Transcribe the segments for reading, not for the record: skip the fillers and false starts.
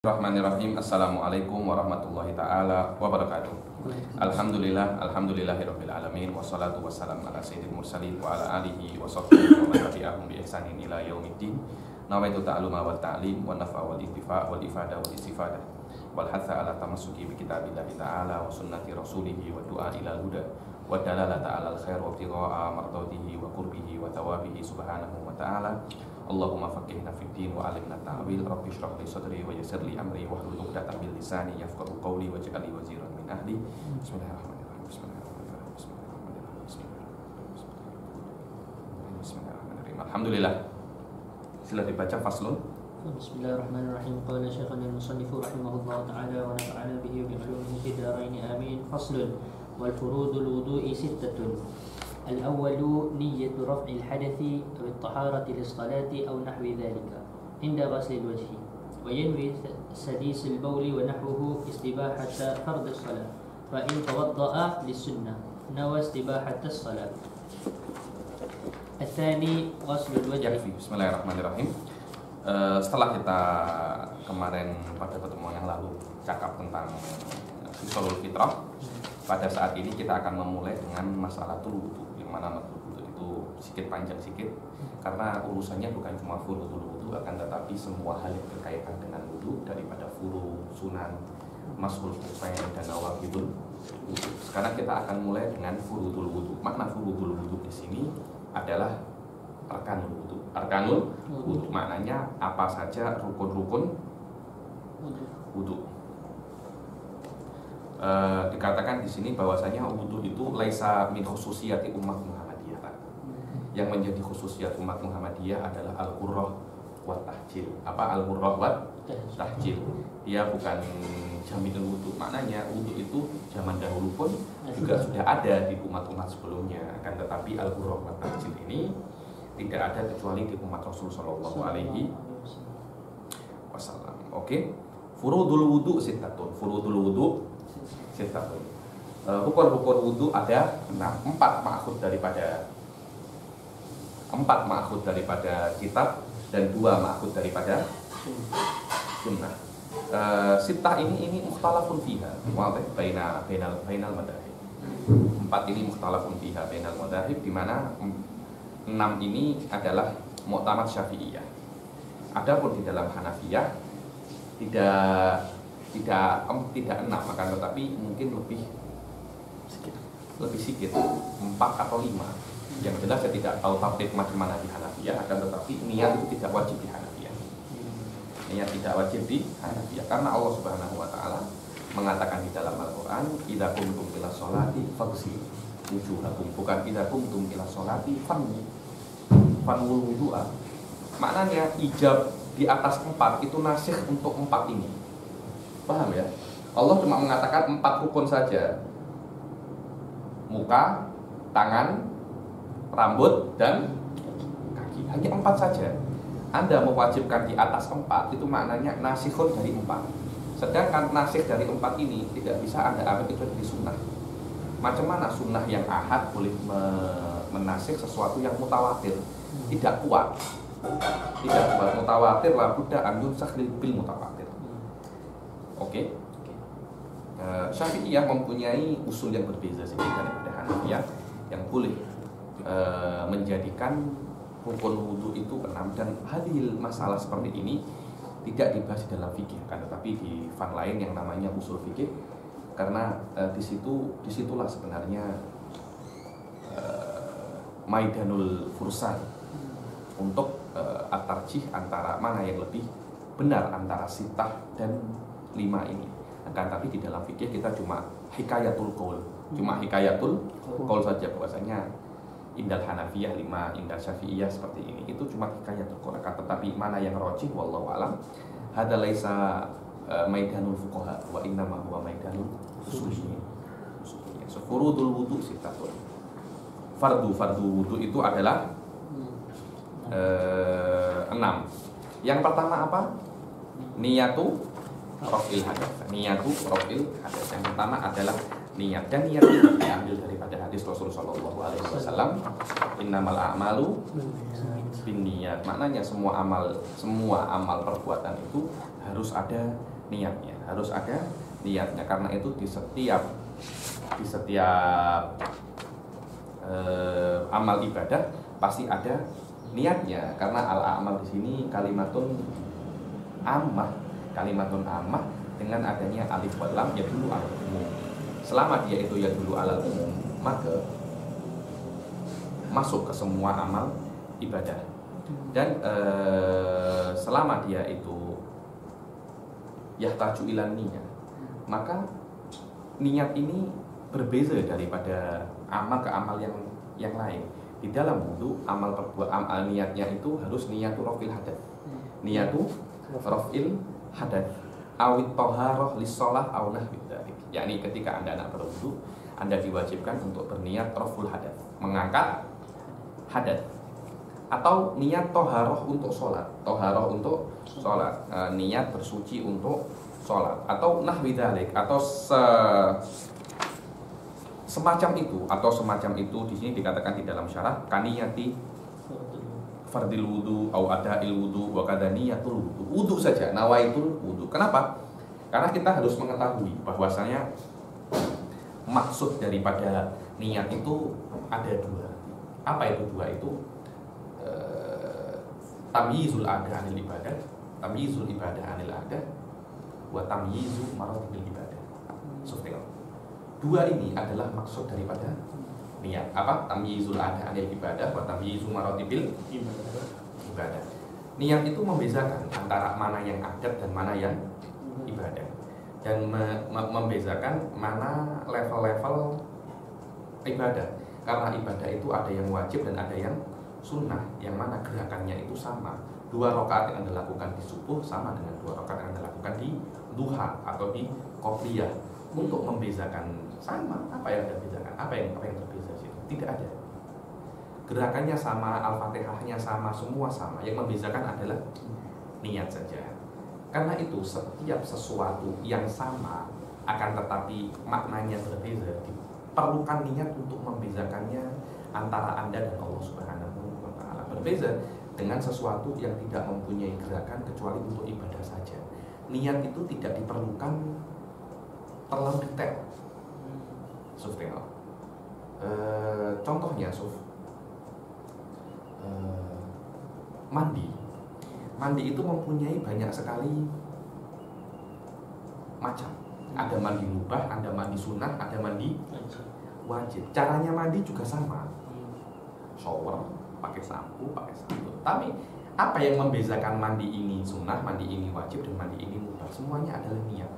Bismillahirrahmanirrahim. Assalamualaikum warahmatullahi ta'ala wabarakatuh. Alhamdulillahirabbil alamin wassalatu wassalamu ala sayyidil mursalin wa ala alihi wa sahbihi wa man tabi'ahum bi ihsanin ila yaumiddin. Nawaitu ta'alluma wa ta'lim wa naf'a wal intifa' wal ifada wal istifadah wal hatha ala tamassuki bi kitabillahi ta'ala wa sunnati rasulihi wa du'a ila huda wa dalalata ala al khair wa ibtigha'a mardatihi wa qurbihi wa thawabihi subhanahu wa ta'ala. Allahumma faqihna fid din wa alimna ta'wil. Rabbi shrah li sadri wa yassir li amri wahlul 'uqdatam min lisani yafqahu qawli waj'al li waziran min ahli. Bismillahirrahmanirrahim. Bismillahirrahmanirrahim. Alhamdulillah. Sila dibaca faslun. Bismillahirrahmanirrahim. Qala syekhana al-musannif rahimahullah ta'ala wa nafa'ana bihi wa bi ulumihi fid dharain amin. Faslun wal furudul wudu'i sittatun. الأول نية رفع الحدث أو الطهارة للصلاة أو نحو ذلك عند غسل الوجه، وينوي سديس البول ونحوه استباحة فرض الصلاة، فإن توضأ للسنة نوى استباحة الصلاة. الثاني غسل الوجه. Bismillahirrahmanirrahim. Setelah kita kemarin pada pertemuan yang lalu cakap tentang ushul fitrah, pada saat ini kita akan memulai dengan masalah wudu. Mana wudu itu sedikit panjang sedikit karena urusannya bukan cuma furudul wudu, akan tetapi semua hal yang berkaitan dengan wudu, daripada furu, sunan, mashul kufain dan nawaqidul wudu. Sekarang kita akan mulai dengan furudul wudu. Makna furudul wudu di sini adalah arkanul wudu. Arkanul wudu maknanya apa saja rukun-rukun wudu. Dikatakan di sini bahwasanya wudu itu laisa min khususiyati umat Muhammadiyah. Yang menjadi khususiat umat Muhammadiyah adalah al-qurrah wa tahjil. Apa al-qurrah wa tahjil? Dia bukan jaminul wudu. Maknanya wudu itu zaman dahulu pun juga sudah ada di umat-umat sebelumnya. Akan tetapi al-qurrah wa tahjil ini tidak ada kecuali di umat Rasul sallallahu alaihi wasallam. Oke. Furudul wudu sittatun. Furudul wudu rukun-rukun wudu ada 6. 4 ma'khud daripada kitab dan 2 ma'khud daripada sunnah. Sittah ini mukhtalafun fiha bainal madahib. 4 ini mukhtalafun fiha bainal madahib, di mana 6 ini adalah mu'tamad Syafi'iyah. Adapun di dalam Hanafiyah tidak 6, akan tetapi mungkin lebih sedikit 4 atau 5. Yang jelas saya tidak tahu tartib macam mana di Hanafiyah, akan tetapi niat itu tidak wajib di Hanafiyah. Niat tidak wajib di Hanafiyah karena Allah Subhanahu wa taala mengatakan di dalam Al-Qur'an, "Idza qumtum ila sholati faghsilu wujuhakum", bukan "idza qumtum ila sholati fanwul wudu'a". Maknanya ijab di atas 4 itu nasikh untuk 4 ini. Paham ya? Allah cuma mengatakan 4 rukun saja. Muka, tangan, rambut, dan kaki. Hanya 4 saja. Anda mewajibkan di atas 4, itu maknanya nasikhun dari 4. Sedangkan nasikh dari 4 ini tidak bisa Anda ambil kecuali di sunnah. Macam mana sunnah yang ahad boleh menasikh sesuatu yang mutawatir? Tidak kuat. Tidak kuat. Mutawatir la budda an yunsakh bil mutawatir. Oke. Syafi'iyah mempunyai usul yang berbeza sedikit daripada Hanafiyah, yang boleh menjadikan rukun wudu itu 6, dan hadil masalah seperti ini tidak dibahas di dalam fikih, kan, tetapi di fan lain yang namanya usul fikih, karena disitulah sebenarnya maidanul fursan untuk at-tarjih antara mana yang lebih benar antara sittah dan 5 ini. Akan tapi di dalam fikih kita cuma hikayatul qaul saja, bahwasanya indal Hanafiyah 5, indal Syafi'iyah seperti ini. Itu cuma hikayatul qaul. Akan tetapi mana yang rajih wallahu alam, hada laisa maidanul fuqaha wa innama huwa maidanul usuliyyin. Furudul wudu sittatun. Fardu wudu itu adalah 6. Yang pertama apa? Niyatu raf'il hadas. Yang pertama adalah niat, dan niat itu diambil daripada hadis Rasulullah sallallahu alaihi wasallam, innamal a'malu binniyat. Maknanya semua amal perbuatan itu harus ada niatnya, harus ada niatnya. Karena itu di setiap amal ibadah pasti ada niatnya. Karena al-amal di sini kalimatun ammah dengan adanya alif wal lam ya dulu alal umum. Selama dia itu ya dulu alal umum, maka masuk ke semua amal ibadah. Dan selama dia itu yahtaju ilan niat, maka niat ini berbeza daripada amal ke amal yang lain. Di dalam wudu amal niatnya itu harus niyatu rafil hadath. Niyatu rafil hadath awit toharoh lissolah aw nahwi dzalik. Yakni ketika Anda nak berwudu, Anda diwajibkan untuk berniat raful hadath, mengangkat hadath, atau niat toharoh untuk sholat, niat bersuci untuk sholat, atau nahwi dzalik, atau semacam itu di sini dikatakan di dalam syarah kaniyati fardil wudu au ada'il wudu wa kadaniyatul wudu. Wudu saja, nawaitul wudu. Kenapa? Karena kita harus mengetahui bahwasanya maksud daripada niat itu ada dua. Apa itu dua itu? Tamyizul adah anil ibadah, tamyizul ibadah anil adah, wa tamyizu maratibil ibadah. Dua ini adalah maksud daripada niat. Apa? Tamyizul adah anil ibadah wa tamyizu maratibil ibadah. Niat itu membedakan antara mana yang adat dan mana yang ibadah, dan membedakan mana level-level ibadah. Karena ibadah itu ada yang wajib dan ada yang sunnah, yang mana gerakannya itu sama. 2 rakaat yang Anda lakukan di subuh sama dengan 2 rakaat yang Anda lakukan di duha atau di qobliyah. Untuk membedakan sama, apa yang Anda bedakan? Apa yang terbeda sih? Tidak ada. Gerakannya sama, Al-Fatihahnya sama, semua sama. Yang membedakan adalah niat saja. Karena itu setiap sesuatu yang sama akan tetapi maknanya berbeda, diperlukan niat untuk membedakannya antara Anda dan Allah Subhanahu wa Ta'ala. Berbeda dengan sesuatu yang tidak mempunyai gerakan kecuali untuk ibadah saja. Niat itu tidak diperlukan terlalu detail. Suf, tengok. Contohnya, Suf, mandi itu mempunyai banyak sekali macam. Ada mandi mubah, ada mandi sunnah, ada mandi wajib. Caranya mandi juga sama. Shower, pakai sampo, pakai sabun. Tapi apa yang membedakan mandi ini sunnah, mandi ini wajib, dan mandi ini mubah? Semuanya adalah niat.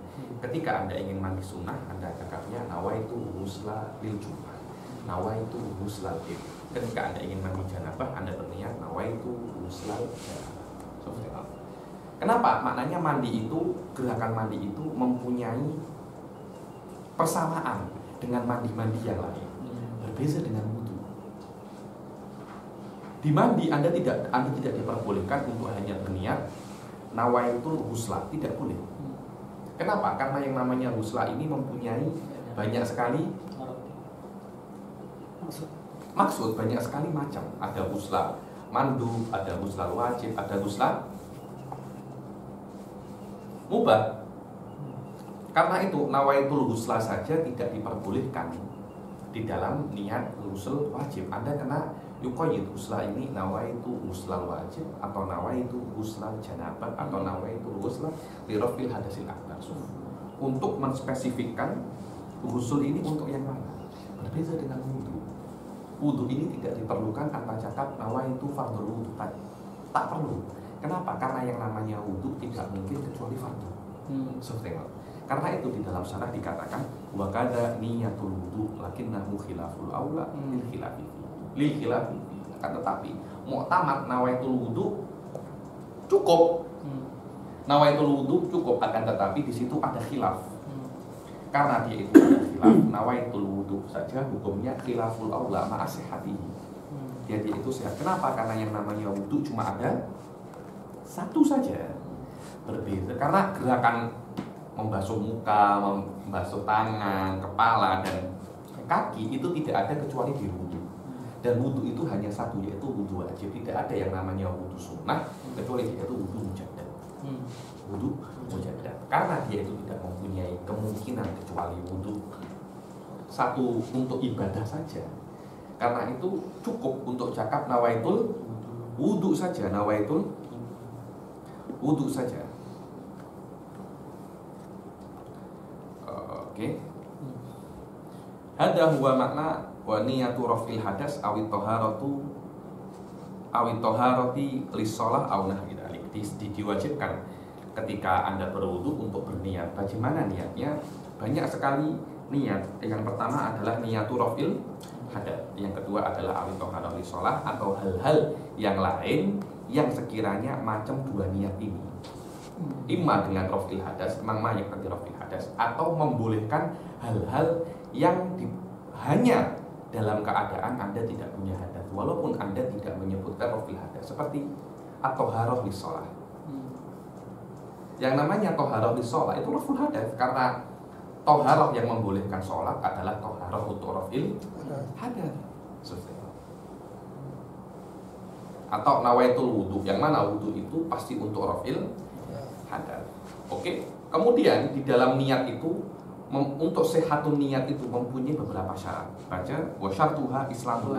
Ketika Anda ingin mandi sunnah, Anda cakapnya nawaitu ghusla lil jum'ah, nawaitu ghusla lil. Ketika Anda ingin mandi janabah, Anda berniat nawaitu ghusla janabah. Kenapa? Maknanya mandi itu, gerakan mandi itu mempunyai persamaan dengan mandi-mandi yang lain. Berbeda dengan wudu. Di mandi Anda tidak diperbolehkan untuk hanya berniat nawaitul ghusla, tidak boleh. Kenapa? Karena yang namanya ghusla ini mempunyai banyak sekali maksud, banyak sekali macam. Ada ghusla mandu, ada ghusla wajib, ada ghusla mubah. Karena itu nawaitul ghusla saja tidak diperbolehkan di dalam niat ghusl wajib. Anda kena yuqayyid ghusla ini nawaitu ghuslal wajib, atau nawaitu ghuslal janabah, atau nawaitu ghusla li rafil hadasil akbar. Untuk menspesifikkan ghusl ini untuk yang mana. Berbeda dengan wudu. Wudu ini tidak diperlukan Anda cakap nawaitu fardhu wudu. Tak perlu. Kenapa? Karena yang namanya wudu tidak mungkin kecuali fardhu. Karena itu di dalam syarah dikatakan wa kadza niyatul wudu lakinnahu khilaful aula lil khilafi. Akan tetapi mu'tamad nawaitul wudu cukup. Nawaitul wudu cukup, akan tetapi di situ ada khilaf. Karena dia itu ada khilaf, nawaitul wudu saja hukumnya khilaful aula ma'a sihhatihi. Dia itu sehat. Kenapa? Karena yang namanya wudu cuma ada satu saja. Berbeda karena gerakan membasuh muka, membasuh tangan, kepala, dan kaki itu tidak ada kecuali di wudu. Dan wudu itu hanya satu, yaitu wudu wajib. Tidak ada yang namanya wudu sunnah kecuali yaitu wudu mujaddad. wudu mujaddad, karena dia itu tidak mempunyai kemungkinan kecuali wudu satu untuk ibadah saja. Karena itu cukup untuk cakap nawaitul wudu saja, nawaitul wudu saja. Oke. Hadza huwa makna wa niyatu raf'il hadas awit taharati lis-shalah aw nahwi dzalik. Diwajibkan ketika Anda berwudu untuk berniat. Bagaimana niatnya? Banyak sekali niat. Yang pertama adalah niyatu raf'il hadas. Yang kedua adalah awit taharati lis-shalah atau hal-hal yang lain yang sekiranya macam dua niat ini. Imma dengan raf'il hadas, memang yakni raf'il hadas, atau membolehkan hal-hal yang hanya dalam keadaan Anda tidak punya hadas, walaupun Anda tidak menyebutkan raf'il hadas, seperti at-thaharah lis-shalah. Yang namanya thaharah lis-shalah itu raf'ul hadas, karena thaharah yang membolehkan sholat adalah thaharah untuk raf'il hadas. Atau nawaitul wudu, yang mana wudu itu pasti untuk raf'il hadas. Oke. Kemudian di dalam niat itu, untuk sehatun niat itu mempunyai beberapa syarat. Baca wa syartuha islamun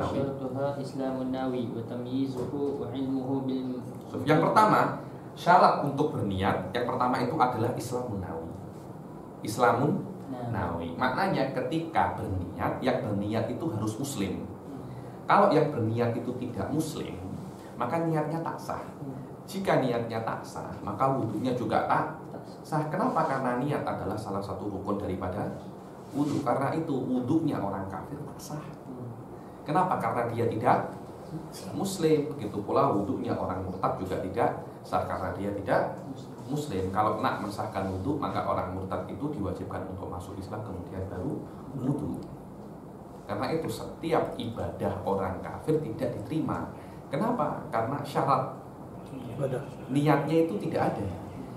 nawi. Wa tamyizuhu wa ilmuhu bil. Yang pertama, syarat untuk berniat yang pertama itu adalah islamun nawi. Islamun nawi. Maknanya ketika berniat, yang berniat itu harus muslim. Kalau yang berniat itu tidak muslim, maka niatnya tak sah. Jika niatnya tak sah, maka wudunya juga tak sah. Kenapa? Karena niat adalah salah satu rukun daripada wudu. Karena itu wudunya orang kafir tak sah. Kenapa? Karena dia tidak muslim. Begitu pula wudunya orang murtad juga tidak sah karena dia tidak muslim. Kalau nak mensahkan wudu, maka orang murtad itu diwajibkan untuk masuk Islam kemudian baru wudu. Karena itu setiap ibadah orang kafir tidak diterima. Kenapa? Karena syarat niatnya itu tidak ada.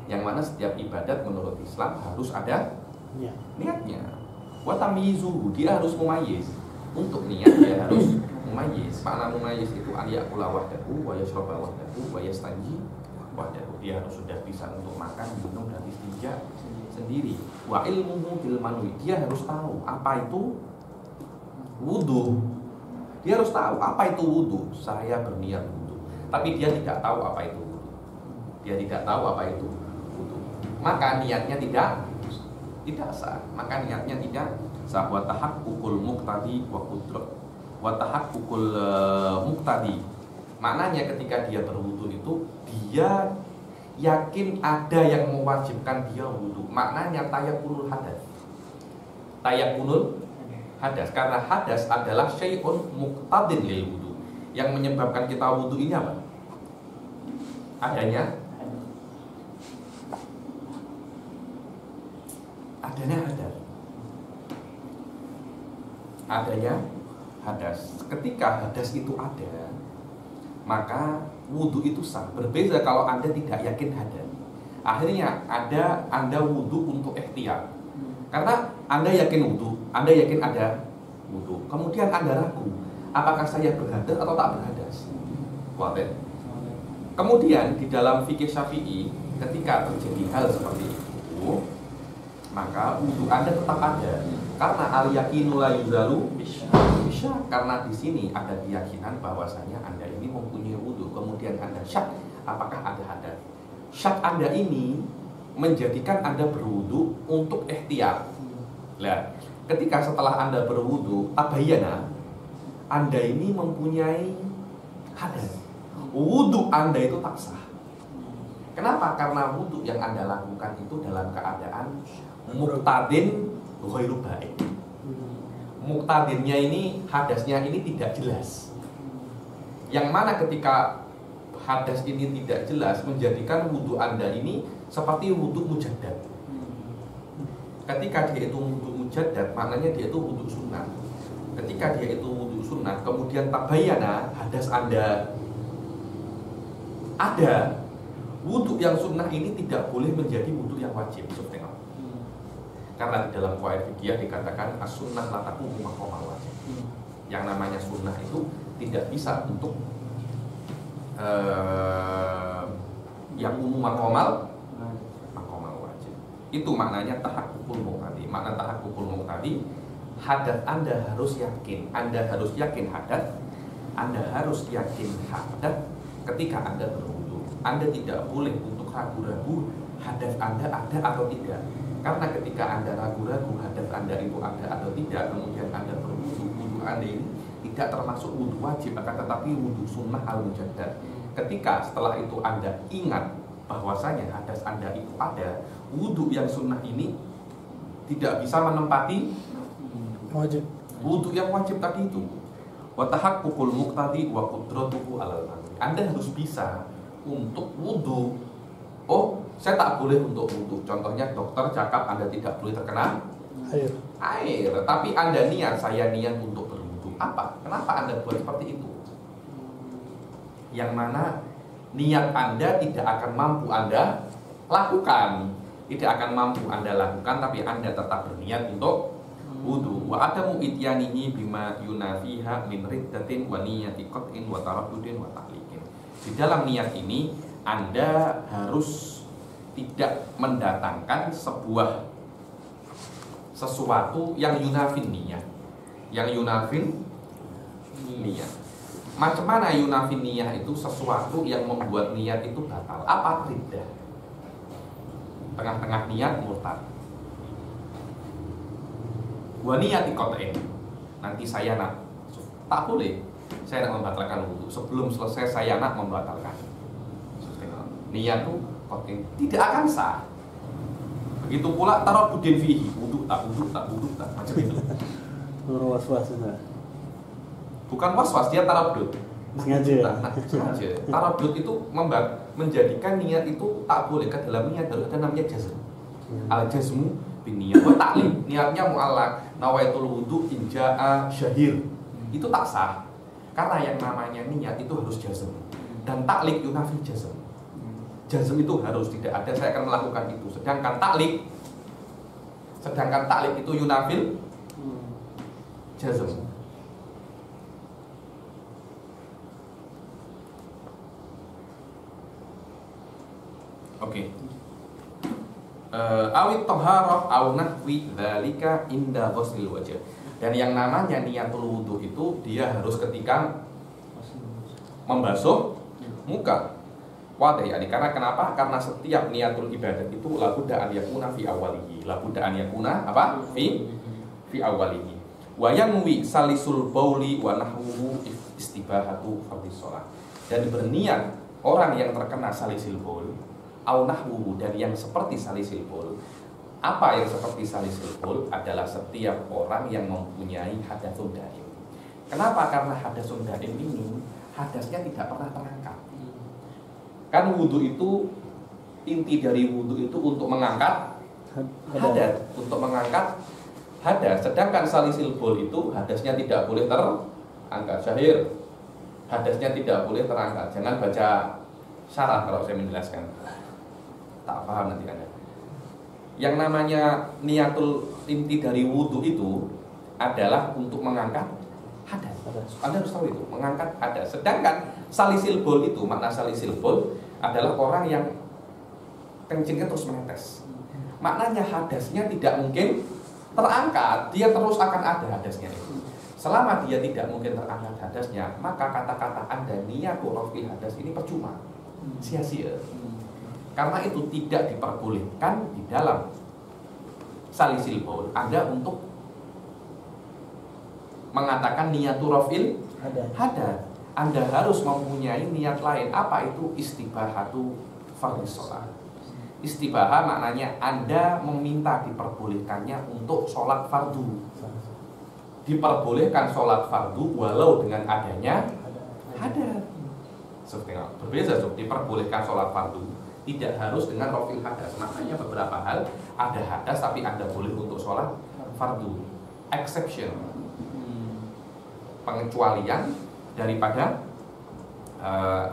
Yang mana setiap ibadat menurut Islam harus ada niatnya. Wa tamyizuhu, dia harus mumayyiz. Untuk niat dia harus mumayyiz. Makna mumayyiz itu an ya'kula wahdahu wa yashraba wahdahu wa yastanji wahdahu. Dia harus sudah bisa untuk makan, minum dan istinja sendiri. Wa ilmuhu bil manwi, dia harus tahu apa itu wudu. Dia harus tahu apa itu wudu. Saya berniat wudu, tapi dia tidak tahu apa itu wudu. Dia tidak tahu apa itu wudu. Maka niatnya tidak sah. Maka niatnya tidak sah. Wa tahaqqul muqtadi wa qudrat. Wa tahaqqul muqtadi. Maknanya ketika dia berwudu itu dia yakin ada yang mewajibkan dia wudu. Maknanya tayakunul hadas. Tayakunul hadas, karena hadas adalah syai'un muqtadin lil wudu. Yang menyebabkan kita wudu ini apa? Adanya hadas. Adanya hadas. Ketika hadas itu ada, maka wudu itu sah. Berbeza kalau Anda tidak yakin hadas. Akhirnya Anda wudu untuk ikhtiyar. Karena Anda yakin wudu, Anda yakin ada wudu. Kemudian Anda ragu, apakah saya berhadas atau tak berhadas? Wadah. Kemudian di dalam fikih Syafi'i, ketika terjadi hal seperti itu, maka wudu Anda tetap ada. Karena al-yaqinu la yuzalu bisyak. Karena di sini ada keyakinan bahwasanya Anda ini mempunyai wudu. Kemudian Anda syak, apakah ada hadas? Syak Anda ini menjadikan Anda berwudu untuk ikhtiyar. Nah, ketika setelah Anda berwudu, tabayyana Anda ini mempunyai hadas. Wudu Anda itu tak sah. Kenapa? Karena wudu yang Anda lakukan itu dalam keadaan muqtadin ghairu baik. Muqtadinnya ini, hadasnya ini tidak jelas. Yang mana ketika hadas ini tidak jelas menjadikan wudu Anda ini seperti wudu mujaddad. Ketika dia itu wudu mujaddad, maknanya dia itu wudu sunnah. Ketika dia itu wudu sunnah, kemudian tabayyana hadas Anda ada, wudu yang sunnah ini tidak boleh menjadi wudu yang wajib. Karena di dalam qawaid fikih dikatakan as-sunnah la taqumu maqamal wajib. Yang namanya sunnah itu tidak bisa untuk yang umum maqamal Itu maknanya tahakkukul muqtadi. Makna tahakkukul muqtadi, hadas Anda harus yakin. Anda harus yakin hadas. Anda harus yakin hadas ketika Anda berwudu. Anda tidak boleh untuk ragu-ragu hadas Anda ada atau tidak. Karena ketika Anda ragu-ragu hadas Anda itu ada atau tidak, kemudian Anda berwudu, wudu Anda ini tidak termasuk wudu wajib, akan tetapi wudu sunnah al-mujaddad. Ketika setelah itu Anda ingat bahwasanya hadas Anda itu ada, wudu yang sunnah ini tidak bisa menempati wajib. Wudu yang wajib tadi itu. Wa tahaqqukul muqtadi wa qudratuhu 'alal amri. Anda harus bisa untuk wudu. Oh, saya tak boleh untuk wudu. Contohnya dokter cakap Anda tidak boleh terkena air. Tapi Anda niat, saya niat untuk berwudu. Apa? Kenapa Anda buat seperti itu? Yang mana niat Anda tidak akan mampu Anda lakukan. Tidak akan mampu Anda lakukan, tapi Anda tetap berniat untuk wudu. Wa adamu ityanihi bima yunafiha min riddatin wa niyati qat'in wa taraddudin wa ta'liqin. Di dalam niat ini Anda harus tidak mendatangkan sesuatu yang yunafin niat. Yang yunafin niat. Macam mana yunafin niat itu? Sesuatu yang membuat niat itu batal. Apa? Riddah. Tengah-tengah niat murtad. Wa niyati qat'in. Nanti saya nak, tak boleh saya nak membatalkan wudu. Sebelum selesai saya nak membatalkan. Niat itu qat'in tidak akan sah. Begitu pula taraddudin fihi, wudu tak macam itu. Was-was. Bukan was-was, dia taraddud. Sengaja. Sengaja. Taraddud itu menjadikan niat itu tak boleh. Ke dalam niat harus ada namanya jazm. Al-jazmu bin niyat. Wa ta'lim, niatnya mu'allaq. Nawaitul wudu inja'a syahir. Itu tak sah. Karena yang namanya niat itu harus jazm. Dan taklik yunafi jazm. Jazm itu harus tidak ada, saya akan melakukan itu. Sedangkan taklik itu yunafil jazm. Oke. Awit taharah au nahwi dzalika inda ghuslil wajh. Dan yang namanya niatul wudu itu dia harus ketika membasuh muka. Wadah ya, karena kenapa? Karena setiap niatul ibadat itu labudda an yakuna fi awwalihi. Labudda an yakuna apa? Fi awwalihi. Wa yanwi salisul bauli wa nahwuhu istibahatu fardhi shalah. Dan berniat orang yang terkena salisil baul au nahwuhu, dan yang seperti salisil baul. Apa yang seperti salisil baul? Adalah setiap orang yang mempunyai hadatsun daim. Kenapa? Karena hadatsun daim ini hadasnya tidak pernah terangkat. Kan wudu itu, inti dari wudu itu untuk mengangkat hadas, untuk mengangkat hadas. Sedangkan salisil baul itu hadasnya tidak boleh terangkat. Syahir, hadasnya tidak boleh terangkat. Jangan baca syarah kalau saya menjelaskan, tak paham nanti Anda. Yang namanya niatul, inti dari wudu itu adalah untuk mengangkat hadas. Anda harus tahu itu, mengangkat hadas. Sedangkan salisil baul itu, makna salisil baul adalah orang yang kencingnya terus menetes. Maknanya hadasnya tidak mungkin terangkat, dia terus akan ada hadasnya itu. Selama dia tidak mungkin terangkat hadasnya, maka kata-kata Anda niyatul rafil hadas ini percuma, sia-sia. Karena itu tidak diperbolehkan di dalam salisil baul Anda untuk mengatakan niyatul rafil hadas. Anda harus mempunyai niat lain. Apa itu? Istibahatu fardhi shalah. Istibaha maknanya Anda meminta diperbolehkannya untuk sholat fardu. Diperbolehkan sholat fardu walau dengan adanya hadas. Berbeda, diperbolehkan sholat fardu tidak harus dengan rafil hadas. Maknanya beberapa hal ada hadas tapi Anda boleh untuk sholat fardu. Exception, pengecualian daripada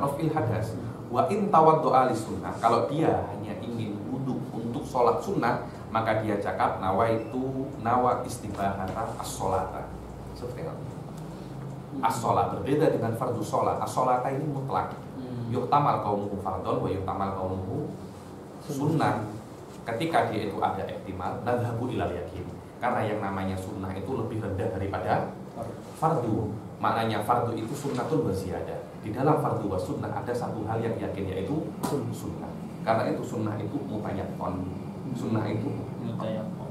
rafil hadas. Wa in tawaddu'a li sunnah, kalau dia hanya ingin wudu untuk sholat sunnah, maka dia cakap nawaitu nawa istibahata as-sholata. Seperti itu. As-sholat berbeda dengan fardu sholat. As-sholata ini mutlak. Yuhtamal qaumuhu fardhon wa yuhtamal qaumuhu sunnah. ketika dia itu ada ihtimal, nadhabu ilal yakin. Karena yang namanya sunnah itu lebih rendah daripada fardu. Maknanya fardu itu sunnatun wa ziyadah. Di dalam fardu wa sunnah ada satu hal yang yakin, yaitu sunnah. Karena itu sunnah itu mutayaqqan. Sunnah itu mutayaqqan.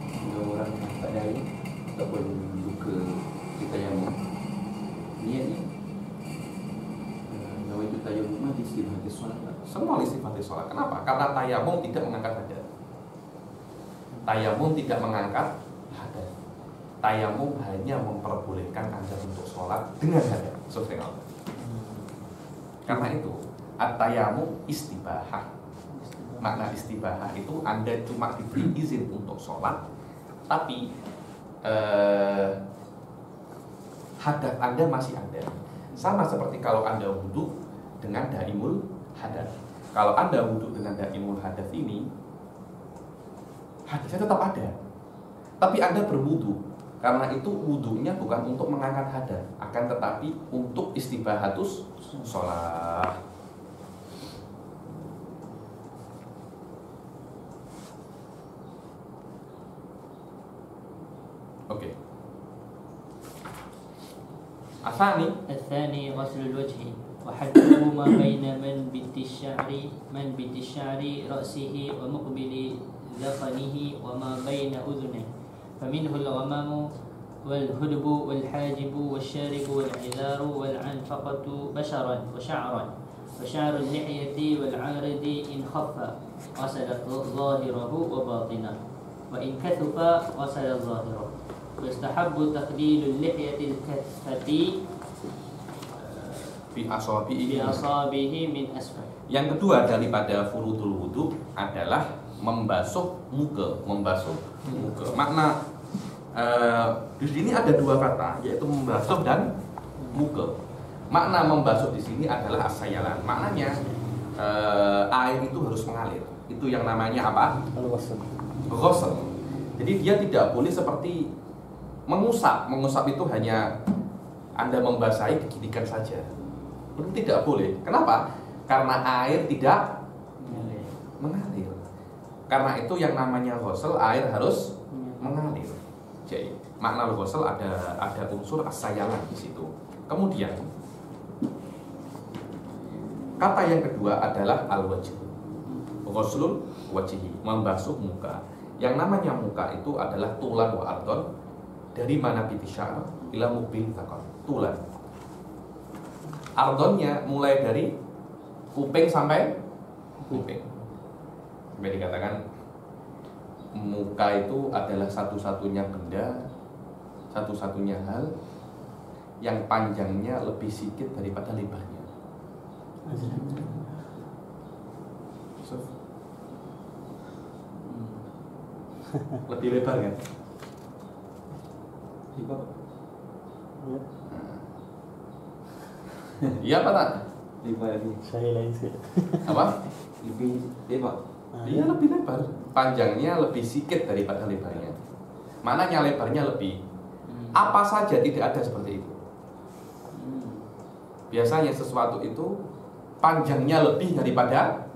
Kalau orang tak dari tak boleh buka kita yang niatnya nawaitu tayammum di sifat salat. semua istifati sholat. Kenapa? Karena tayamum tidak mengangkat hadas. Tayamum tidak mengangkat hadas. Tayamum hanya memperbolehkan Anda untuk sholat dengan hadas. Subhanallah. Karena itu at-tayamum istibahah. Makna istibahah itu Anda cuma diberi izin untuk sholat, tapi hadas Anda masih ada. Sama seperti kalau Anda wudhu dengan daimul hadas. Kalau Anda wudhu dengan daimul hadas ini, hadasnya tetap ada, tapi Anda berwudhu. Karena itu wudhunya bukan untuk mengangkat hadas, akan tetapi untuk istibahatus sholat. Oke. Asani الثاني غسل الوجه وحده ما بين منبت الشعر رأسه ومقبل ذقنه وما بين أذنه فمنه الغمام والهدب والحاجب والشارب والعذار والعنفقة بشرا وشعرا وشعر اللحية والعارض إن خف غسل ظاهره وباطنه وإن كثف غسل ظاهره ويستحب تقليل اللحية الكثة fi asabihi. بأصابه من أسفل. Yang kedua daripada furudul wudu adalah membasuh muka, Makna di sini ada dua kata, yaitu membasuh dan muka. Makna membasuh di sini adalah asayalan. Maknanya air itu harus mengalir. Itu yang namanya apa? Ghusl. Jadi dia tidak boleh seperti mengusap. Mengusap itu hanya Anda membasahi diginikan saja. Itu tidak boleh. Kenapa? Karena air tidak mengalir. Karena itu yang namanya ghusl, air harus mengalir. Jadi makna ghusl ada unsur asayalan di situ. Kemudian kata yang kedua adalah al-wajh. Ghuslul wajhi, membasuh muka. Yang namanya muka itu adalah tulan wa ardon, dari mana bitisya'r ila mukbil zakon. Tulan. Ardonnya mulai dari kuping sampai kuping. Sampai dikatakan muka itu adalah satu-satunya benda, satu-satunya hal yang panjangnya lebih sedikit daripada lebarnya. Lebih lebar kan? Iya apa tak? Lebar lagi. Saya lain sih. Apa? Lebih lebar. Iya lebih lebar. Panjangnya lebih sedikit daripada lebarnya. Maknanya lebarnya lebih. Apa saja tidak ada seperti itu. Biasanya sesuatu itu panjangnya lebih daripada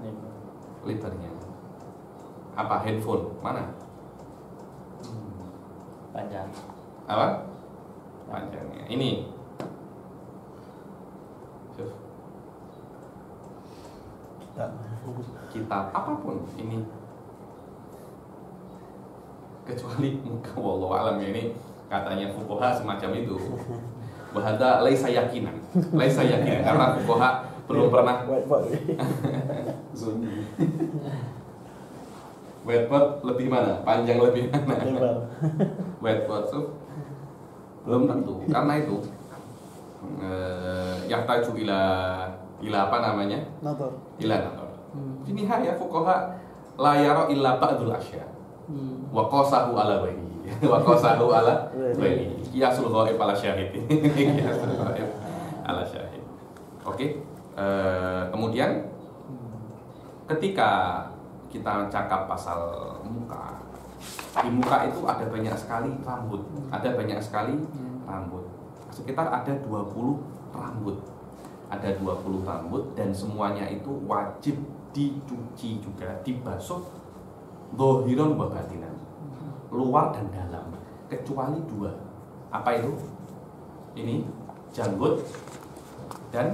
lebarnya. Apa? Handphone? Mana? Panjang. Apa? Panjangnya. Ini. Kitab apapun ini, kecuali muka, wallahu alam ya, ini katanya fuqaha semacam itu. Wahada laisa yakinan karena fuqaha belum pernah Zoni. whiteboard lebih mana? Panjang lebih mana? Lebar. Whiteboard tuh belum tentu. Karena itu yahtaju ila apa namanya? Nator. Ila nator. Ini ya fuqaha la yara illa ba'dul asya. Wa qasahu ala wajhi. Wa qasahu ala wajhi. Qiyasul ghaib ala syahid. Qiyasul ghaib ala syahid. Oke. Kemudian ketika kita cakap pasal muka, di muka itu ada banyak sekali rambut, sekitar ada 20 rambut, dan semuanya itu wajib dicuci juga, dibasuh dhahiran wa batinan, luar dan dalam, kecuali dua. Apa itu? Ini janggut dan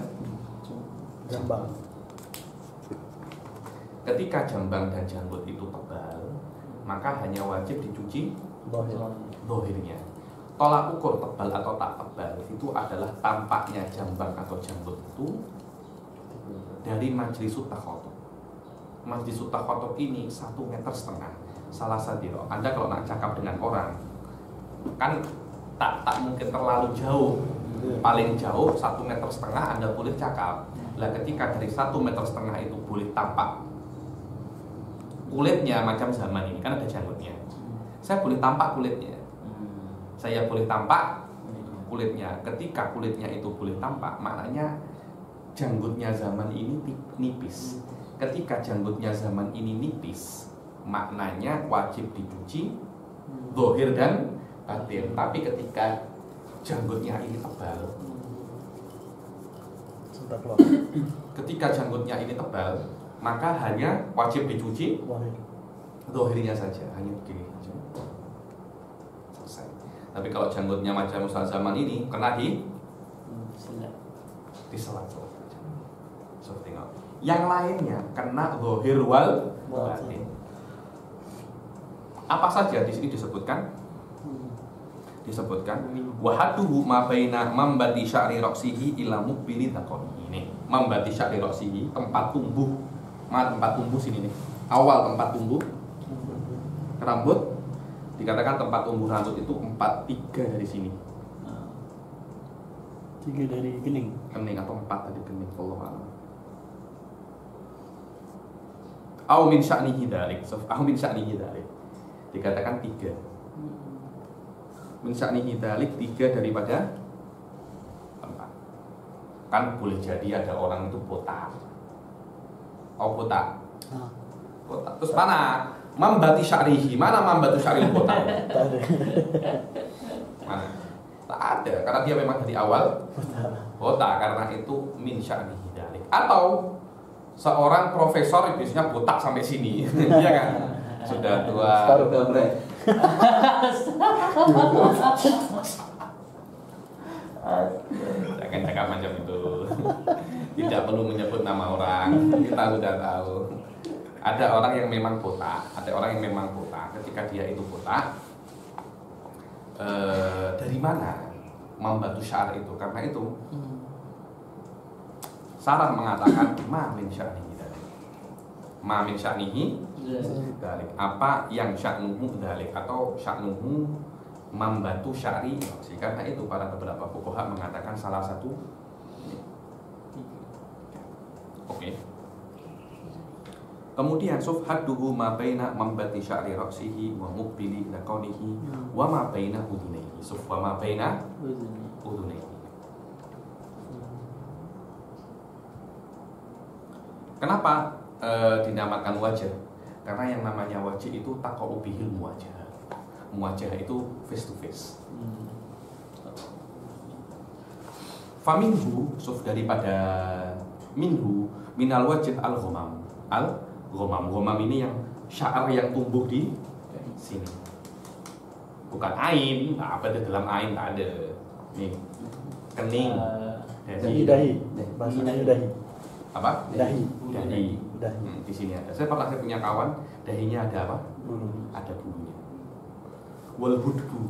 Jambang. ketika jambang dan janggut itu tebal, maka hanya wajib dicuci Dohir. dohirnya. Tolak ukur tebal atau tak tebal itu adalah tampaknya jambang atau janggut itu dari majlisut takhotub. Majlisut takhotub ini 1,5 meter. Salah satu, Anda kalau nak cakap dengan orang kan tak mungkin terlalu jauh. Paling jauh 1,5 meter Anda boleh cakap. Lah ketika dari 1,5 meter itu boleh tampak kulitnya macam zaman ini kan ada janggutnya. Saya boleh tampak kulitnya. Saya boleh tampak kulitnya. Ketika kulitnya itu boleh tampak, maknanya janggutnya zaman ini nipis. Ketika janggutnya zaman ini nipis, maknanya wajib dicuci zahir dan batin. Tapi ketika janggutnya ini tebal, Sudah keluar. ketika janggutnya ini tebal, maka hanya wajib dicuci Dohir. zahirnya saja, hanya begini saja. Selesai. Tapi kalau janggutnya macam Ustaz zaman ini kena diselat saja. Seperti itu. Yang lainnya kena zahir wal batin. Apa saja di sini disebutkan? Disebutkan wahaduhu ma baina mambati sya'ri ra'sihi ila muqbili dzaqani. Ini mambati sya'ri ra'sihi, tempat tumbuh. Tempat tumbuh sini nih. Awal tempat tumbuh rambut, dikatakan tempat tumbuh rambut itu 4/3 dari sini. 3 dari kening. Kening atau 4 dari kening, wallahu a'lam. Au min sya'nihi dzalik, au min sya'nihi dzalik. Dikatakan 3. Min sya'nihi dzalik 3 daripada 4. Kan boleh jadi ada orang itu botak. Oh botak. Botak. Terus mana? Mambati sya'rihi. Mana mambatu sya'ril botak? Tak ada. Mana? Tak ada, karena dia memang dari awal botak, karena itu min sya'nihi dzalik. Atau seorang profesor biasanya botak sampai sini, iya kan? Sudah tua. Udah berat. Jangan cakap macam itu. Tidak perlu menyebut nama orang. Kita sudah tahu. Ada orang yang memang botak, ada orang yang memang botak. Ketika dia itu botak, dari mana membatu syar itu? Karena itu Sarah mengatakan ma min sya'nihi dzalik. Ma min sya'nihi dzalik. Apa yang sya'nuhu dzalik atau sya'nuhu membatu sya'ri. Karena itu para beberapa fuqaha mengatakan salah satu. Oke. Kemudian sufhaduhu ma baina mambati sya'ri ra'sihi wa muqbili laqanihi wa ma baina udunaihi. Suf wa ma baina udunaihi. Kenapa dinamakan wajah? Karena yang namanya wajah itu taqa'u bihil muwajah. Muwajah itu face to face. Faminhu suf daripada minhu minal wajah al-ghamam. Al-ghamam ini yang sya'ar yang tumbuh di sini. Bukan ain, apa ada dalam ain tak ada. Nih. Kening. Dahi. Bahasanya dahi. Apa? Dahi. Dahi. Dahi. Di sini ada. Saya punya kawan, dahinya ada apa? Bulu. Ada bulunya. Wal hudbu.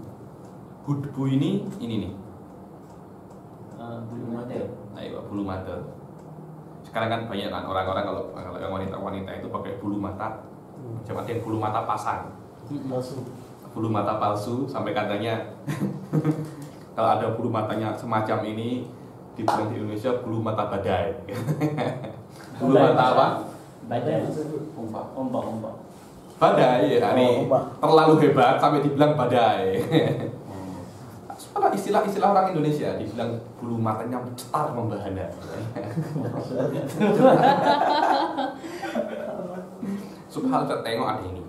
Hudbu ini nih. Bulu mata. Ayo, bulu mata. Sekarang kan banyak kan orang-orang kalau yang wanita itu pakai bulu mata. Macam ada yang bulu mata pasang. Palsu. Bulu mata palsu sampai katanya kalau ada bulu matanya semacam ini di Indonesia bulu mata badai. Bulu mata apa? Badai. Ombak. Badai ya, ini terlalu hebat sampai dibilang badai. Pada istilah-istilah orang Indonesia dibilang bulu matanya cetar membahana. Subhanallah, tengok ada ini.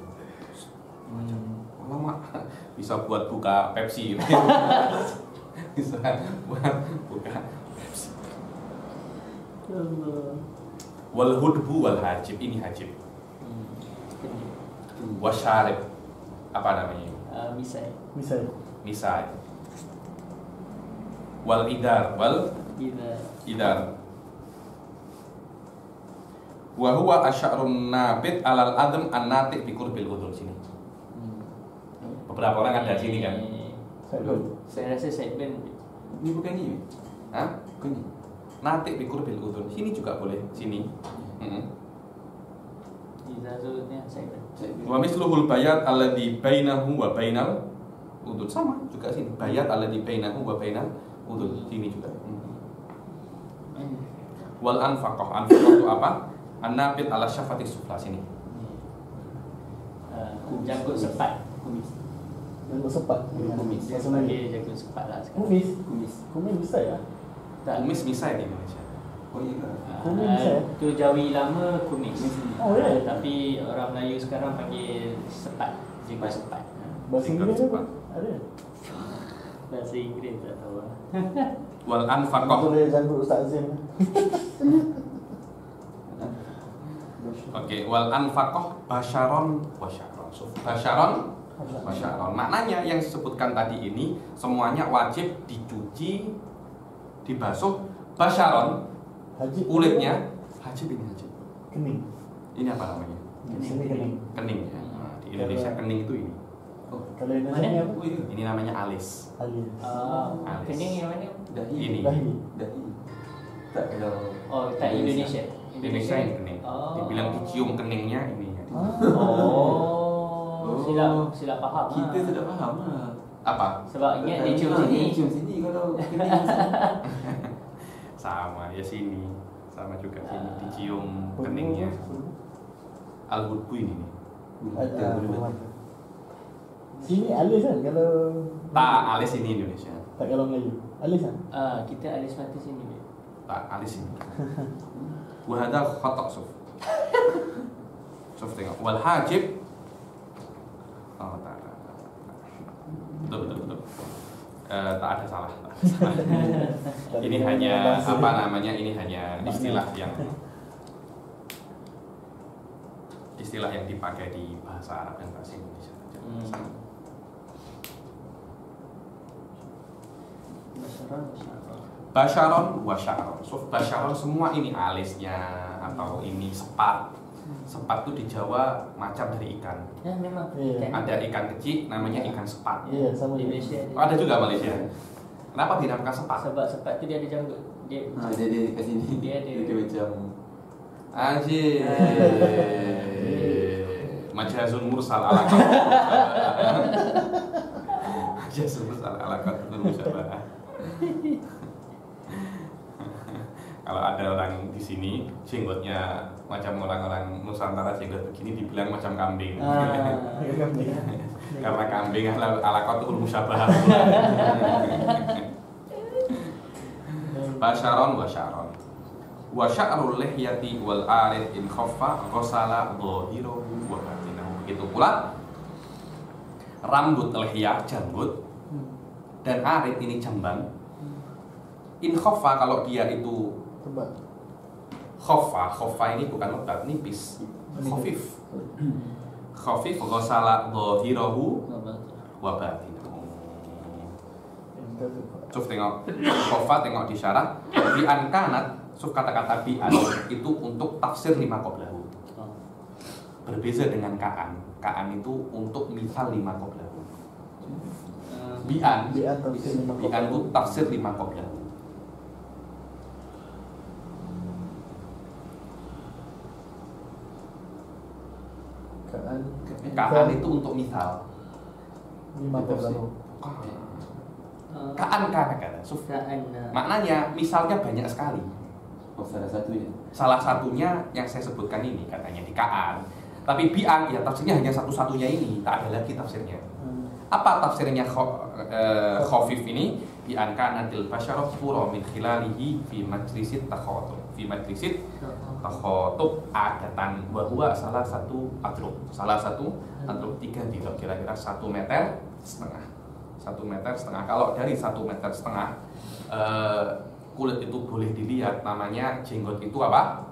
Lama bisa buat buka Pepsi. Bisa buat buka Pepsi. Wal hudbu wal hajib, ini hajib. Wasyarib, apa namanya? Misai. Misal. Misai. Wal idar, wal idar. Wa huwa asy'arun nabit alal adm an-nati' bi qurbil udhun. Sini. Beberapa orang ada sini kan. Saya rasa segmen Ini bukan ini. Hah? Bukan ini. Nati' bi qurbil udhun. Sini juga boleh, sini. izazutnya segmen. Wa misluhul bayat alladhi bainahu wa bainal udhun. Sama juga sini. Bayat alladhi bainahu wa bainal udhun. Sini juga. Wal anfaqah. Anfaqah itu apa? An-nabit ala syafati sufla, sini. Jangkut sepat. Kumis. Yang sepat. Kumis. Bahasa Melayu. Dia jangkut sepat lah sekarang. Kumis. Kumis. Kumis bisa ya? Tak. Kumis misai di Indonesia. Oh iya lah. Kumis bisa ya? Tu Jawi lama kumis. Oh, ya? Tapi orang Melayu sekarang panggil sepat. Jangkut sepat. Bahasa Tinggal Inggeris sepat. ada? Bahasa Inggeris tak tahu lah. Wal anfaqah. Boleh jangkut Ustaz Azim. Oke, wal anfaqah basyaron wa sya'ron. So, basyaron wa sya'ron. Maknanya yang disebutkan tadi ini semuanya wajib dicuci, dibasuh. Basyaron Haji. kulitnya, hajib ini hajib. Kening. Ini apa namanya? Di sini kening. Kening ya. Nah, di Indonesia kening itu ini. Oh, Kalau Indonesia Mana? apa? oh iya. Ini namanya alis. Alis. Alis. Kening yang mana? Dahi. Ini. Dahi. Dahi. Tak kalau Oh, tak Indonesia. Indonesia ini kening. Oh. Dibilang dicium keningnya ini. Oh, silap faham. kita sudah faham lah. Apa? Sebab ingat dia cium sini. Cium sini kalau kena Sama ya sini. Sama juga sini dicium keningnya. Al-hudbu ini nih. Ada. Sini alis kan kalau Tak, alis ini Indonesia. tak kalau Melayu. Alis kan? Kita alis mata sini. Be. Tak, alis ini. Wahada khotok suf. Suf tengok. Wal hajib. Oh, tak. Betul. Tak ada salah. Ini hanya apa namanya? Ini hanya istilah yang dipakai di bahasa Arab dan bahasa Indonesia. Basyaron wa sya'ron. So, basyaron semua ini alisnya atau ini sepat. Sepat itu di Jawa macam dari ikan. Ya memang. Iya. Kan? Ada ikan kecil namanya ikan sepat. Iya, sama Di juga. Malaysia. Oh, ada juga Malaysia. Kenapa dinamakan sepat? Sebab sepat tu dia ada janggut. Dia dia kat sini. Dia ada. Dia macam Anjir. Majazun mursal ala qad. Majazun mursal ala qad musyabah. Kalau ada orang di sini jenggotnya macam orang-orang Nusantara, jenggot begini dibilang macam kambing. Karena kambing ala qad musyabah. Basyaron wa sya'ron. Wa sya'rul lihyati wal arid in khaffa ghasala dhahirahu wa batinahu. Begitu pula rambut lihyah, janggut, dan arid ini jambang. In khaffa kalau dia itu Tebal. khaffa ini bukan lebat, nipis. Khafif. Khafif ghasala dhahirahu wa batinahu. Cuf tengok, khaffa tengok di syarah. Bi an kanat, suf kata-kata bi an itu untuk tafsir lima qablahu. Berbeza dengan kaan. Kaan itu untuk misal lima qablahu. Bi'an itu tafsir lima qablahu. Kaan itu untuk misal. Lima lalu. Kaan kata suf. Maknanya misalnya banyak sekali. oh, salah satunya. Salah satunya yang saya sebutkan ini katanya di kaan. Tapi bi'an ya tafsirnya hanya satu-satunya ini, tak ada lagi tafsirnya. Apa tafsirnya khafif ini? Bi an kanatil basyara fura min khilalihi fi majlisit takhatub. Fi majlisit takhatub adatan wa huwa salah satu adrub. Salah satu adrub 3 tidak kira-kira 1,5 meter. 1,5 meter. Kalau dari 1,5 meter kulit itu boleh dilihat, namanya jenggot itu apa?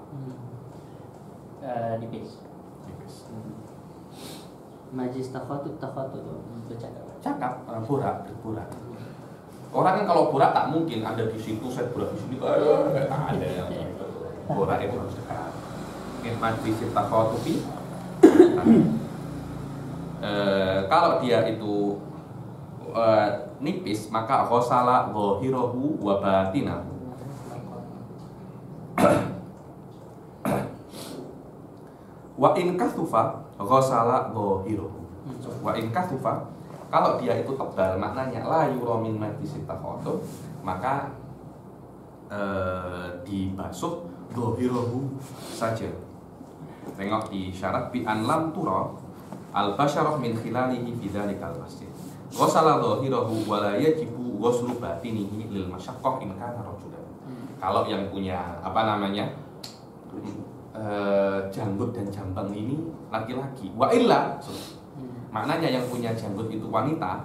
Nipis. Nipis. Majlis takhatut bercakap. Cakap, berburak. Orang kan kalau borak tak mungkin ada di situ, saya borak di sini, tak ada yang gitu. Borak itu harus dekat. Mungkin majlis takhatubi. Kalau dia itu nipis, maka ghasala dhahirahu wa batinahu. Wa in kathufa ghasala dhahirahu. Wa in kathufa, kalau dia itu tebal, maknanya la yura min majlis takhatub, maka dibasuh dhahirahu saja. Tengok di syarat bi an lam tura al basyarah min khilalihi fi dzalikal masjid. Ghasala dhahirahu wa la yajibu ghuslu batinihi lil masyaqqah in kana rajulan. Kalau yang punya janggut dan jambang ini laki-laki, wa illa maknanya yang punya janggut itu wanita,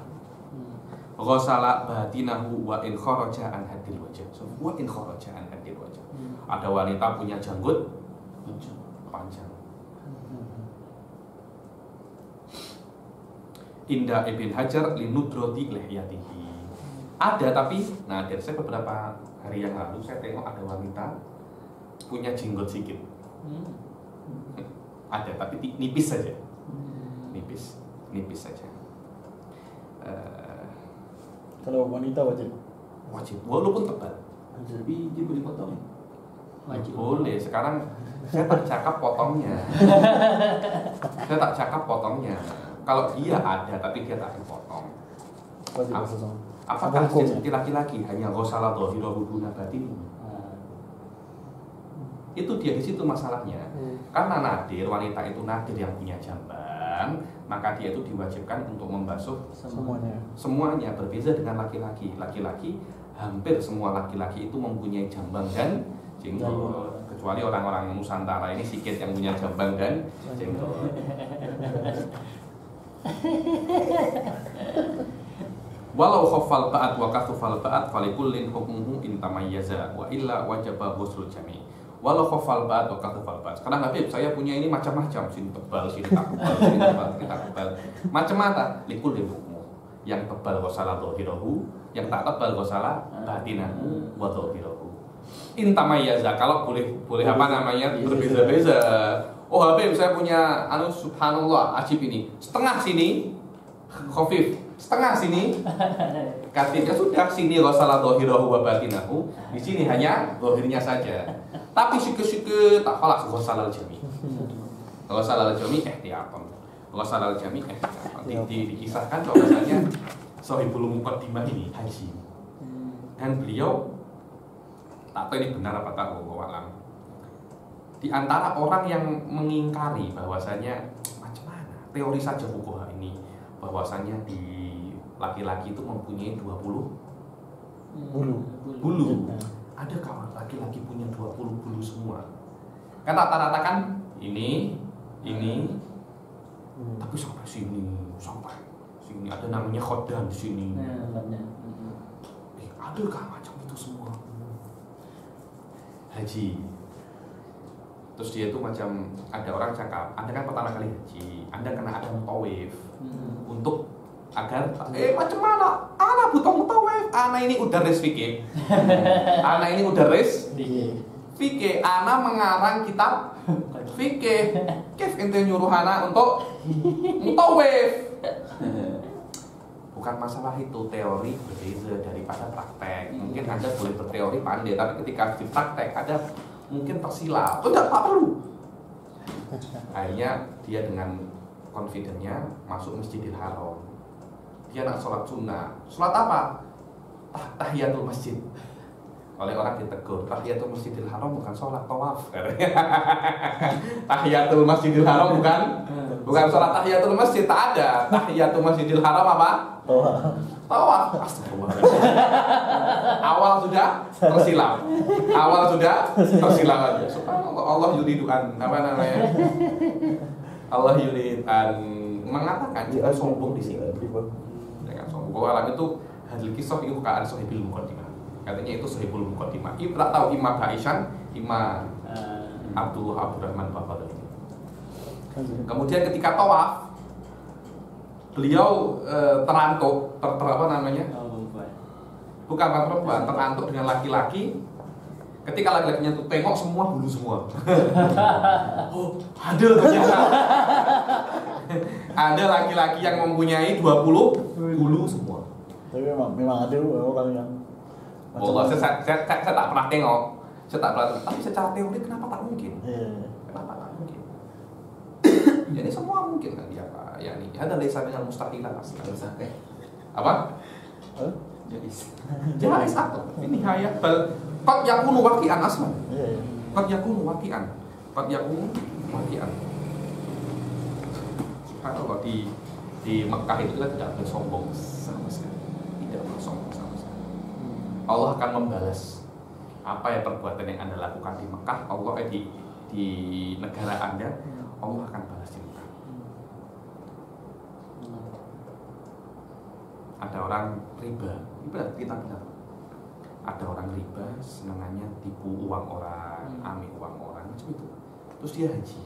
ghasala batinahu wa in kharaja an hadil wajh. Wa in kharaja an hadil wajh. Ada wanita punya janggut panjang. Indah Ibn Hajar linudrati lihyatihi. Ada tapi, nah dari saya beberapa hari yang lalu saya tengok ada wanita punya jenggot sedikit. Ada tapi nipis saja. Nipis saja. Kalau wanita wajib walaupun tebal. Tapi dia boleh potong. Wajib. Boleh. Sekarang saya tak cakap potongnya. Kalau dia ada tapi dia tak dipotong. wajib sesuatu. Apakah dia seperti laki-laki hanya ghasala dhahirahu duna batinihi? Itu dia, di situ masalahnya. Karena nadir, wanita itu nadir yang punya jambang, maka dia itu diwajibkan untuk membasuh semuanya. Berbeza dengan laki-laki. Laki-laki, hampir semua laki-laki itu mempunyai jambang dan jenggot. Kecuali orang-orang Nusantara ini sedikit yang punya jambang dan jenggot. Walau khaffal ba'at wa kathufal ba'at falikullin hukmuhu in tamayyaza wa illa wajaba ghuslul jami'. Walau khaffal ba'at wa kathufal ba'at. Sekarang Habib, saya punya ini macam-macam, sini tebal, sini tak tebal, sini tebal, sini tak tebal. Macam-macam, likullin hukmu. Yang tebal ghasala dhahirahu, yang tak tebal ghasala batinahu wa dhahirahu. In tamayyaza, kalau boleh berbeza-beza. Oh Habib, saya punya subhanallah ajib ini. Setengah sini khafif, setengah sini katif. Ya sudah, sini ghasala dhahirahu wa batinahu, di sini hanya dhahirnya saja. Tapi sike-sike tak kalah ghasala al-jami'. Ghasala al-jami' ihtiyatan. Ghasala al-jami' ihtiyatan. Dikisahkan bahwasanya Shahibul Muqaddimah ini haji. Dan beliau tak tahu ini benar apa tak, wallahu a'lam. Di antara orang yang mengingkari bahwasanya macam mana teori saja fuqaha ini, bahwasanya di laki-laki itu mempunyai 20 bulu. Ada kawan laki-laki punya 20 bulu semua. Kan rata-rata kan ini tapi sampai sini ada namanya khodan di sini. Adakah macam itu semua? Haji. Terus dia itu macam ada orang cakap, Anda kan pertama kali haji, Anda kena ada mutawif untuk agar macam mana? Ana butuh mutawif, ana ini udah res fikih. Ana ini udah res fikih. Ana mengarang kitab fikih. Kif ente nyuruh ana untuk mutawif? Bukan masalah itu, teori berbeza daripada praktek. Mungkin Anda boleh berteori pandai, tapi ketika di praktek ada mungkin tersilap. Tidak perlu. Akhirnya dia dengan confident-nya masuk Masjidil Haram. Dia nak sholat sunnah. Sholat apa? Tahiyatul masjid. Oleh orang ditegur, Tahiyatul Masjidil Haram bukan sholat tawaf. Tahiyatul Masjidil Haram bukan sholat tahiyatul masjid. Tak ada. Tahiyatul Masjidil Haram apa? Tawaf. Astagfirullahaladzim. Awal sudah tersilap. Subhanallah, Allah yuriduan Allah yuriduan mengatakan kita sombong di sini. Jangan sombong. Bahwa alam itu hadil kisah itu keadaan Shahibul Muqaddimah. Katanya itu Shahibul Muqaddimah. Tak tahu Imam Aisyah, Imam Abdurrahman Bapak Kemudian ketika tawaf, beliau terantuk, apa namanya? Bukan perempuan, terantuk dengan laki-laki. Ketika laki-lakinya tuh tengok semua bulu semua. Oh, ada ternyata. Ada laki-laki yang mempunyai 20 bulu semua. Tapi memang ada orang yang Allah, saya tak pernah tengok. Saya tak pernah. Tapi secara teori kenapa tak mungkin? Kenapa tak mungkin? Jadi semua mungkin kan dia Pak. Ya ini ada laisa minal mustahilat aslan. Apa? Jais apa? Ini hayat bal qad yakunu waqi'an aslan. Qad yakunu waqi'an. Qad yakunu waqi'an. Subhanallah di Mekah itu kita tidak bersombong sama sekali. Tidak bersombong sama sekali. Allah akan membalas apa ya perbuatan yang Anda lakukan di Mekah, Allah di negara Anda, Allah akan balas di Mekah. Ada orang riba, kita bilang ada orang riba senangannya tipu uang orang, ambil uang orang macam itu. Terus dia haji.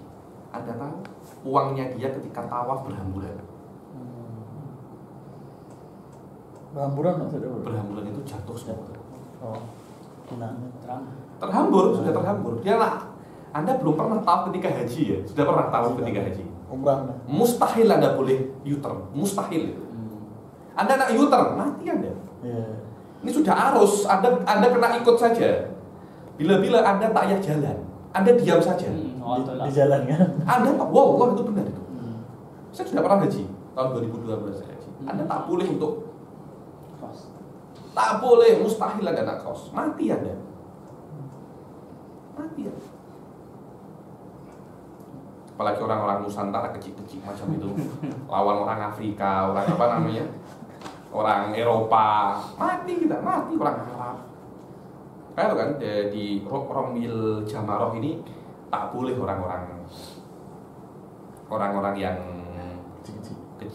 Anda tahu uangnya dia ketika tawaf berhamburan. Berhamburan maksudnya? Berhamburan itu jatuh semua. Oh, terhambur, sudah terhambur. Dia lah. Anda belum pernah tawaf ketika haji ya? Sudah pernah tawaf ketika haji? Umrah. Mustahil Anda boleh U-turn, mustahil. Anda nak U-turn, mati Anda. Ini sudah arus, Anda kena ikut saja. Bila-bila Anda tak payah jalan, Anda diam saja. Di jalan kan? Anda tak, wow, itu benar itu. Saya sudah pernah haji, tahun 2012 saya haji. Anda tak boleh untuk tak boleh, mustahil Anda nak kos. Mati Anda. Mati Anda. Apalagi orang-orang Nusantara kecil-kecil macam itu. Lawan orang Afrika, orang apa namanya? Orang Eropa, mati kita, mati orang Arab. Kayak kan di Romil Jamaroh ini tak boleh orang-orang yang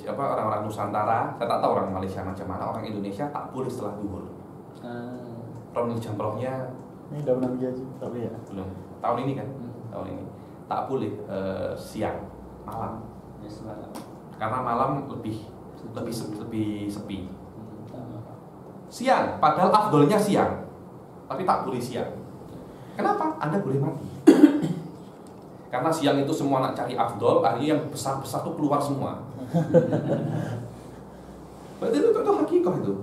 orang-orang Nusantara, saya tak tahu orang Malaysia macam mana, orang Indonesia tak boleh setelah duhur. Romil Jamarohnya ini udah pernah pergi tak boleh ya? Belum. Tahun ini kan? Tahun ini tak boleh siang, malam. Karena malam lebih sepi. Siang, padahal afdolnya siang, tapi tak boleh siang. Kenapa? Anda boleh mati. Karena siang itu semua nak cari afdol, akhirnya yang besar-besar itu keluar semua. Berarti itu hakikah itu.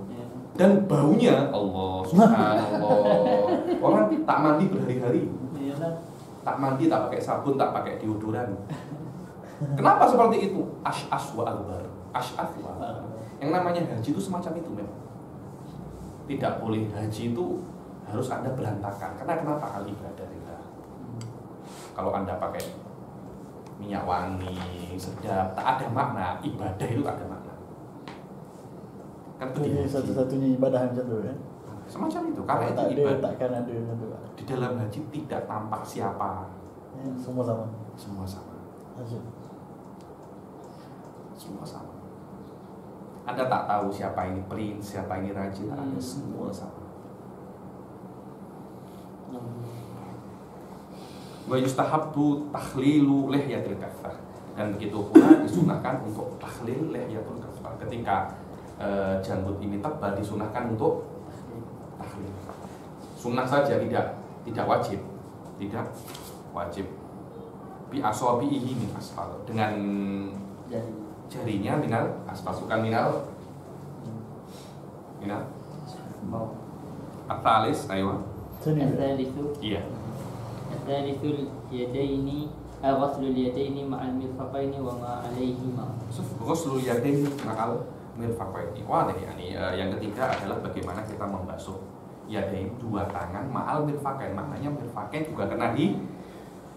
Dan baunya, Allah subhanallah. Orang tak mandi berhari-hari. Tak mandi, tak pakai sabun, tak pakai deodoran. Kenapa seperti itu? Ash'as wa albar. Ash'as wa albar. Yang namanya haji itu semacam itu memang. Tidak boleh haji itu harus Anda berantakan. Karena kenapa? Al-ibadah kita. Kalau Anda pakai minyak wangi, sedap, tak ada makna. Ibadah itu tak ada makna. Kan ini satu-satunya ibadah macam tu kan? Semacam itu. Karena itu tak ada, ibadah. takkan ada. Di dalam haji tidak tampak siapa. Semua sama. Semua sama. Semua sama. Anda tak tahu siapa ini prince, siapa ini raja, tak ada, semua sama. Wa yustahabbu takhlilu lihyatil kaffah. Dan begitu pula disunahkan untuk takhlil lihyatul kaffah. Ketika janggut ini tebal disunahkan untuk takhlil. Sunnah saja, tidak wajib. Tidak wajib. Bi asabihi min asfal, dengan jarinya minal asfal, bukan minal atalis, ayo. Iya. Atsalithul yadaini ghuslul yadaini ma'al mirfaqaini wa ma 'alaihima. Ghuslul yadaini ma'al mirfaqaini. Wah, ini yang ketiga adalah bagaimana kita membasuh yadain, dua tangan ma'al mirfaqain. Maknanya mirfaqain juga kena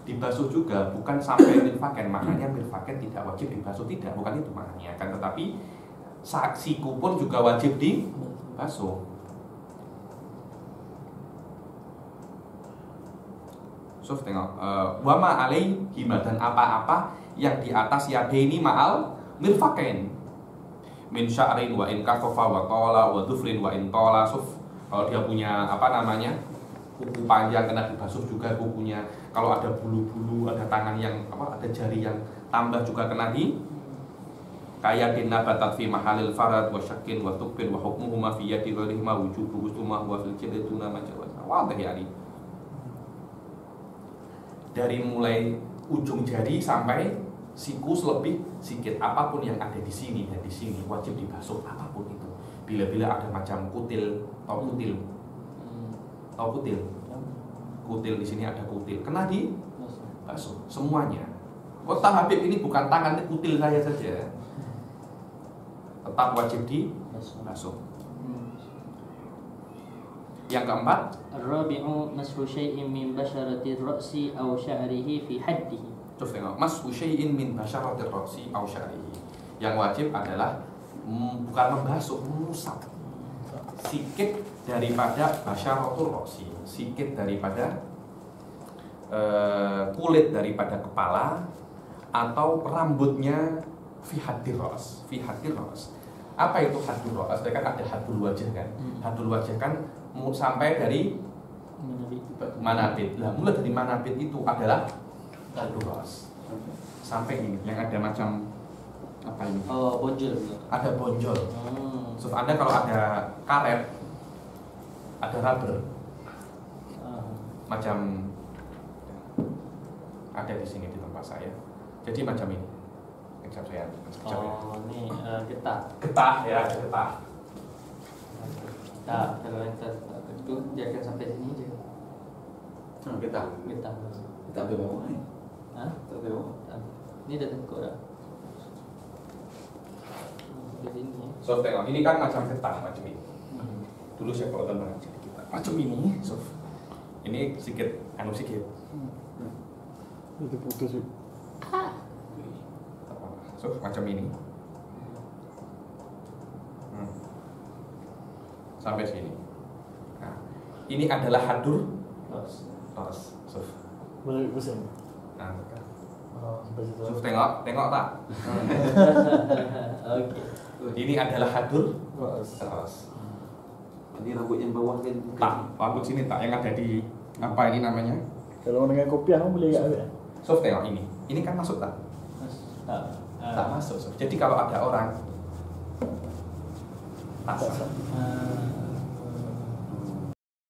dibasuh juga, bukan sampai mirfaqain. Maknanya mirfaqain tidak wajib dibasuh, tidak, bukan itu maknanya. Kan tetapi siku pun juga wajib dibasuh. So, tengok wa ma alaihima, dan apa-apa yang di atas yadaini ma'al mirfaqain min sya'rin wa in kafafa wa qala wa dhufrin wa in tala. Kalau dia punya apa namanya kuku panjang kena dibasuh juga kukunya. Kalau ada bulu-bulu, ada tangan yang ada jari yang tambah juga kena di kaya nabatat fi mahalil farad wa syakin wa tubbin wa hukmuhuma fi yadi ghairihima wujubu ustumah wa fil jildi tuna majawaz. Wadah ya ini. Dari mulai ujung jari sampai siku lebih sikit, apapun yang ada di sini dan di sini wajib dibasuh, apapun itu. Bila-bila ada macam kutil atau kutil, atau kutil, kutil di sini ada kutil, kena di basuh semuanya. Kota Habib ini bukan tangan kutil saya saja, tetap wajib dibasuh. Yang keempat, Ar-rabi'u mashu syai'in min basyaratir ra'si aw sya'rihi fi haddihi. terus tengok, mashu syai'in min basyaratir ra'si aw sya'rihi. Yang wajib adalah bukan membasuh, mengusap sikit daripada basyaratul ra'si, sikit daripada kulit daripada kepala atau rambutnya fi haddir ra's, fi haddir ra's. Apa itu haddur ra's? Kan ada haddul wajah kan. Haddul wajah kan sampai dari manabit. Lah, mulai dari manabit itu adalah haddur ra's. Sampai ini yang ada macam apa ini? Oh, bonjol. Ada bonjol. So, Anda kalau ada karet, ada rubber, macam ada di sini di tempat saya. Jadi macam ini. Kejap saya. Oh, ini getah. Getah ya, getah. Nah, kalau yang itu jangan sampai sini aja. Kita Getah. kita ambil bawah ni. Hah? Kita ambil bawah. Ini dah tengkuk dah. Sampai sini. So, tengok, ini kan macam getah macam ini. Dulu saya bawa tentang kita. Macam ini, so. Ini sedikit, sedikit. Itu putus. So, macam ini. Sampai sini. Nah, ini adalah hadur ras. So, Boleh pusing. nah, Oh, sampai situ. so, tengok tak? Okey. Ini adalah hadur Ras. ras. Ini rambut yang bawah kan. Tak, rambut sini tak, yang ada di apa ini namanya? Kalau dengan kopiah kamu boleh enggak ada? So, tengok ini. Ini kan masuk tak? Tak masuk. So. Jadi kalau ada orang tak sah.